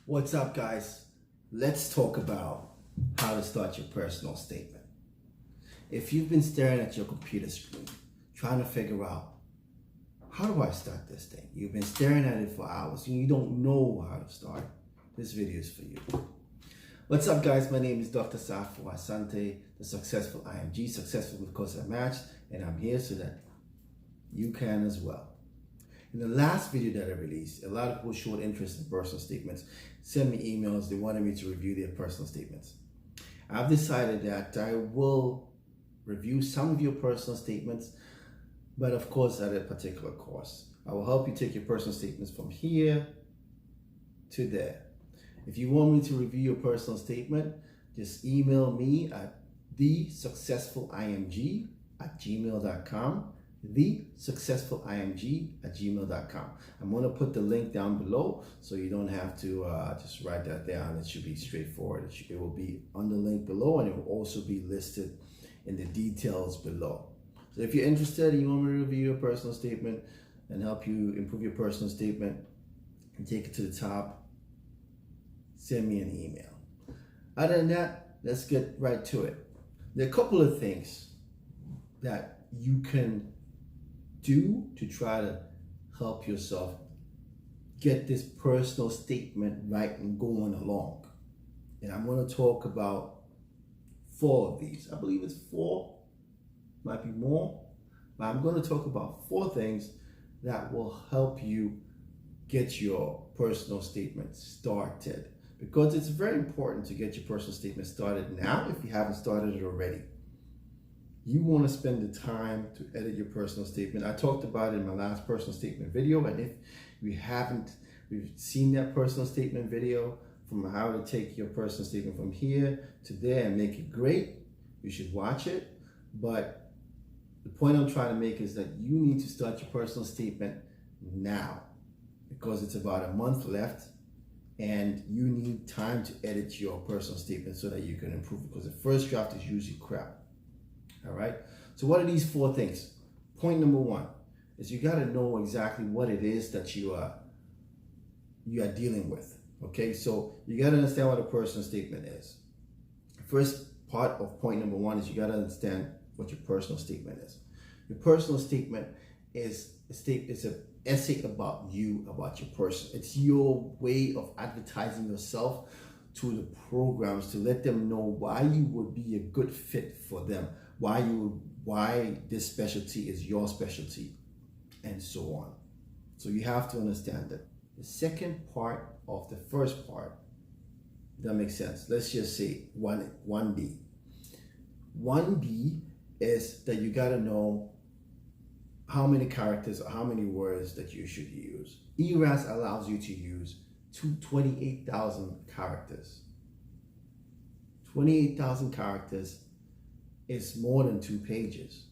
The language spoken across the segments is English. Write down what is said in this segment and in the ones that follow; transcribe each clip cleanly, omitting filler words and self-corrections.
What's up, guys? Let's talk about how to start your personal statement. If you've been staring at your computer screen, trying to figure out, how do I start this thing? You've been staring at it for hours and you don't know how to start. This video is for you. What's up, guys? My name is Dr. Safo Asante, the successful IMG, successful because I matched, and I'm here so that you can as well. In the last video that I released, a lot of people showed interest in personal statements, sent me emails, they wanted me to review their personal statements. I've decided that I will review some of your personal statements, but of course at a particular cost. I will help you take your personal statements from here to there. If you want me to review your personal statement, just email me at thesuccessfulimg@gmail.com. thesuccessfulimg@gmail.com. I'm going to put the link down below so you don't have to just write that down. It should be straightforward. It will be on the link below, and it will also be listed in the details below. So if you're interested and you want me to review your personal statement and help you improve your personal statement and take it to the top, send me an email. Other than that, let's get right to it. There are a couple of things that you can do to try to help yourself get this personal statement right and going along. And I'm going to talk about 4 of these. I believe it's 4, might be more, but I'm going to talk about 4 things that will help you get your personal statement started, because it's very important to get your personal statement started now if you haven't started it already. You want to spend the time to edit your personal statement. I talked about it in my last personal statement video, and if you haven't seen that personal statement video from how to take your personal statement from here to there and make it great, you should watch it. But the point I'm trying to make is that you need to start your personal statement now, because it's about a month left and you need time to edit your personal statement so that you can improve it, because the first draft is usually crap. All right. So what are these 4 things? Point number 1 is you got to know exactly what it is that you are dealing with. Okay. So you got to understand what a personal statement is. First part of point number 1 is you got to understand what your personal statement is. Your personal statement is an essay about you, about your person. It's your way of advertising yourself to the programs, to let them know why you would be a good fit for them, why this specialty is your specialty, and so on. So you have to understand that. The second part of the first part, that makes sense. Let's just say 1B. 1B is that you got to know how many characters or how many words that you should use. ERAS allows you to use 28,000 characters. 28,000 characters is more than 2 pages.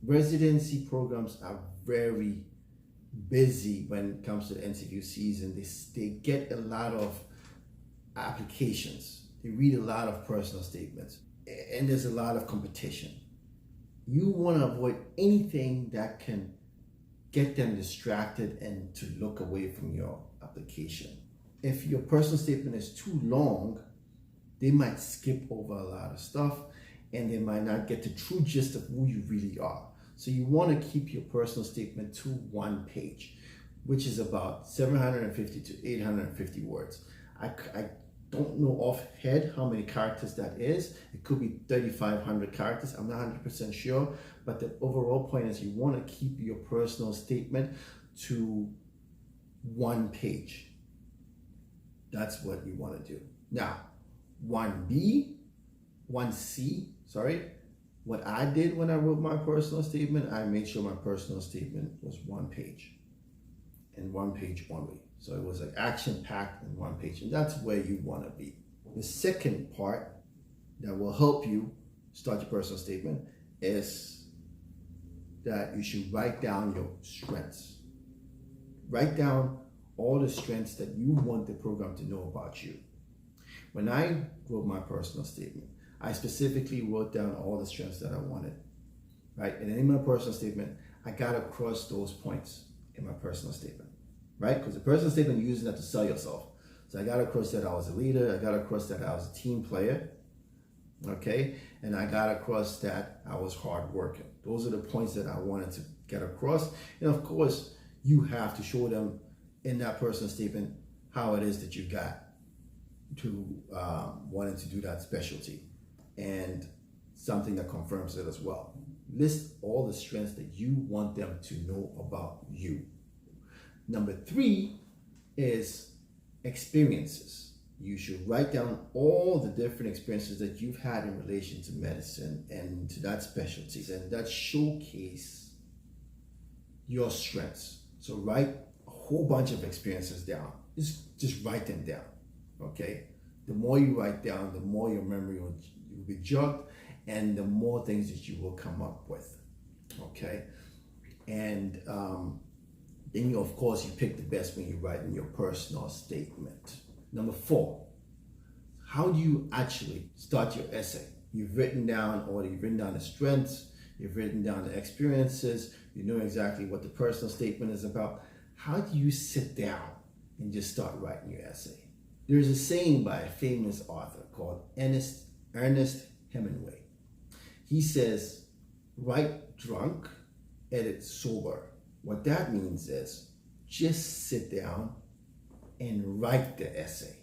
Residency programs are very busy when it comes to the interview season. They get a lot of applications. They read a lot of personal statements, and there's a lot of competition. You want to avoid anything that can get them distracted and to look away from your application. If your personal statement is too long, they might skip over a lot of stuff and they might not get the true gist of who you really are. So you want to keep your personal statement to 1 page, which is about 750 to 850 words. I don't know offhand how many characters that is. It could be 3,500 characters. I'm not 100% sure, but the overall point is you want to keep your personal statement to 1 page. That's what you want to do. Now, 1C, what I did when I wrote my personal statement, I made sure my personal statement was 1 page, and 1 page only. So it was like action-packed in 1 page, and that's where you want to be. The second part that will help you start your personal statement is that you should write down your strengths. Write down all the strengths that you want the program to know about you. When I wrote my personal statement, I specifically wrote down all the strengths that I wanted, right? And in my personal statement, I got across those points in my personal statement. right? Because the personal statement, you're using that to sell yourself. So I got across that I was a leader. I got across that I was a team player. Okay, and I got across that I was hardworking. Those are the points that I wanted to get across. And of course, you have to show them in that personal statement how it is that you got to wanting to do that specialty, and something that confirms it as well. List all the strengths that you want them to know about you. Number 3 is experiences. You should write down all the different experiences that you've had in relation to medicine and to that specialty, and that showcase your strengths. So write a whole bunch of experiences down. Just write them down, okay? The more you write down, the more your memory will be jogged, and the more things that you will come up with, okay? And then of course, you pick the best when you write in your personal statement. Number 4, how do you actually start your essay? You've written down the strengths, you've written down the experiences, you know exactly what the personal statement is about. How do you sit down and just start writing your essay? There's a saying by a famous author called Ernest Hemingway. He says, write drunk, edit sober. What that means is just sit down and write the essay.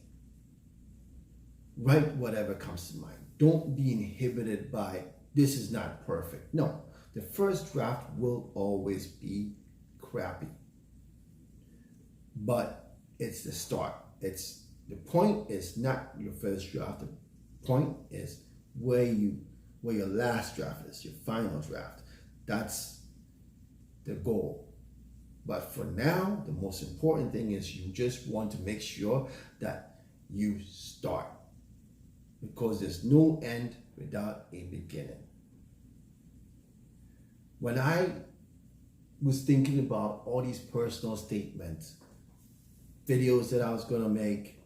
Write whatever comes to mind. Don't be inhibited by, this is not perfect. No, the first draft will always be crappy. But it's the start. The point is not your first draft. The point is where your last draft is, your final draft. That's the goal. But for now, the most important thing is you just want to make sure that you start, because there's no end without a beginning. When I was thinking about all these personal statements, videos that I was going to make,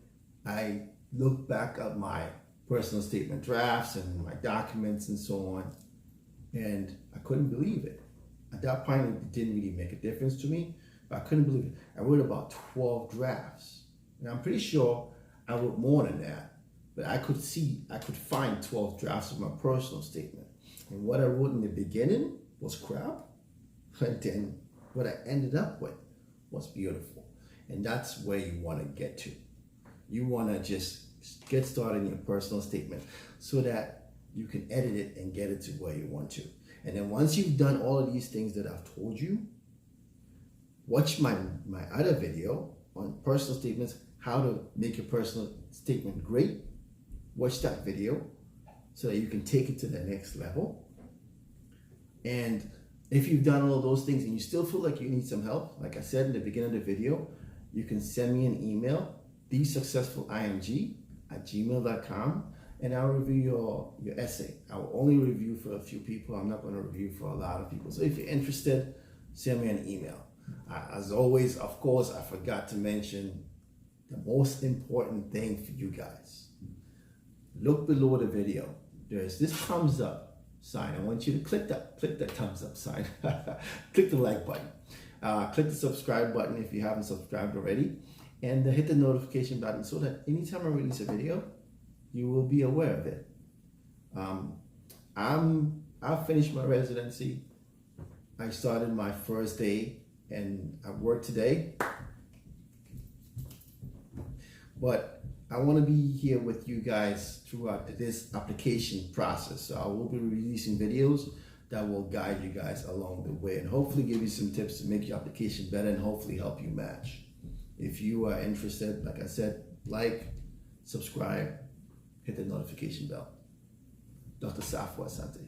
I looked back at my personal statement drafts and my documents and so on, and I couldn't believe it. At that point, it didn't really make a difference to me, but I couldn't believe it. I wrote about 12 drafts, and I'm pretty sure I wrote more than that, but I could find 12 drafts of my personal statement. And what I wrote in the beginning was crap, and then what I ended up with was beautiful. And that's where you want to get to. You want to just get started in your personal statement so that you can edit it and get it to where you want to. And then once you've done all of these things that I've told you, watch my other video on personal statements, how to make your personal statement great. Watch that video so that you can take it to the next level. And if you've done all of those things and you still feel like you need some help, like I said in the beginning of the video, you can send me an email, thesuccessfuling@gmail.com, and I'll review your essay. I will only review for a few people. I'm not going to review for a lot of people. So if you're interested, send me an email. As always, of course, I forgot to mention the most important thing for you guys. Look below the video. There's this thumbs up sign. I want you to click the thumbs up sign. Click the like button. Click the subscribe button if you haven't subscribed already. And hit the notification button so that anytime I release a video, you will be aware of it. I've finished my residency. I started my first day and I worked today. But I want to be here with you guys throughout this application process. So I will be releasing videos that will guide you guys along the way and hopefully give you some tips to make your application better and hopefully help you match. If you are interested, like I said, like, subscribe, hit the notification bell. Dr. Safwa Asante.